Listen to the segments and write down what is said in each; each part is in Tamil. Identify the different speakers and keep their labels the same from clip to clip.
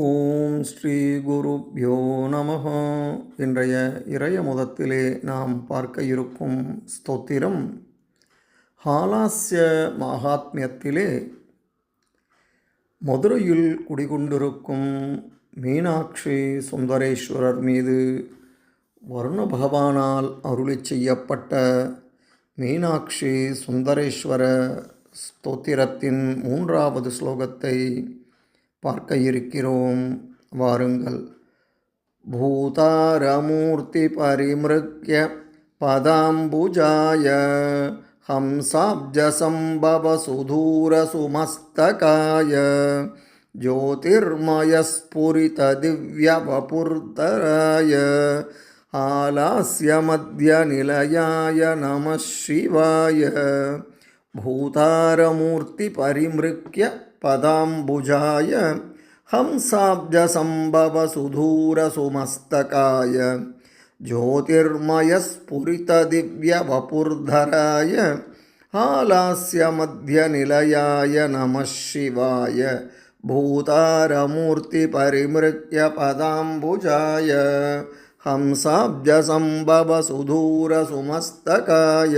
Speaker 1: ஓம் ஸ்ரீ குருப்யோ நமஹ. இன்றைய இறையமுதத்திலே நாம் பார்க்க இருக்கும் ஸ்தோத்திரம் ஹாலாஸ்ய மகாத்மியத்திலே மதுரையில் குடிகொண்டிருக்கும் மீனாட்சி சுந்தரேஸ்வரர் மீது வருண பகவானால் அருளி செய்யப்பட்ட மீனாட்சி சுந்தரேஸ்வர ஸ்தோத்திரத்தின் 3வது ஸ்லோகத்தை பார்க்க இருக்கிறோம். வாருங்கள். பூதாரமூர்த்தி பரிமிருக்ய பதாம்புஜாய ஹம்சாப்ஜசம்பவ சுதூர சுமஸ்தகாய ஜோதிர்மயஸ்புரித திவ்யவபுர்தராய ஆலாஸ்ய மத்ய நிலையாய நம சிவாய. பூதாரமூர்த்தி பரிமிருக்ய பதாம்புஜாய ஹம்சாப்ஜசம்பவ சுதூர சுமஸ்தகாய ஜோதிர்மயஸ்புரித திவ்யவபுர்தராய ஆலாஸ்ய மத்ய நிலையாய நம சிவாய. பூதாரமூர்த்தி பரிமிருக்ய பதாம்புஜாய ஹம்சாப்ஜசம்பவ சுதூர சுமஸ்தகாய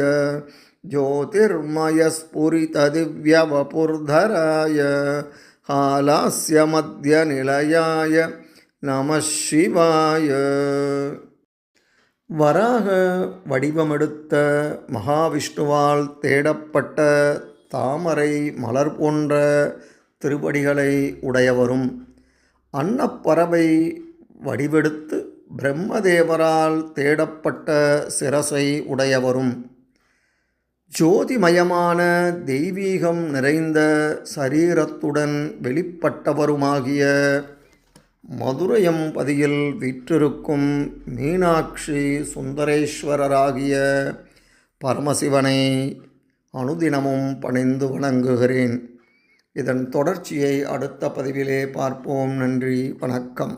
Speaker 1: ஜோதிர்மயஸ்புரித திவ்யவபுர்தராய ஆலாஸ்ய மத்ய நிலையாய நம சிவாய. வராக வடிவமெடுத்த மகாவிஷ்ணுவால் தேடப்பட்ட தாமரை மலர் போன்ற திருவடிகளை உடையவரும், அன்னப்பறவை வடிவெடுத்து பிரம்மதேவரால் தேடப்பட்ட சிரசை உடையவரும், ஜோதிமயமான தெய்வீகம் நிறைந்த சரீரத்துடன் வெளிப்பட்டவருமாகிய மதுரையம்பதியில் வீற்றிருக்கும் மீனாட்சி சுந்தரேஸ்வரராகிய பரமசிவனை அனுதினமும் பணிந்து வணங்குகிறேன். இதன் தொடர்ச்சியை அடுத்த பதிவிலே பார்ப்போம். நன்றி, வணக்கம்.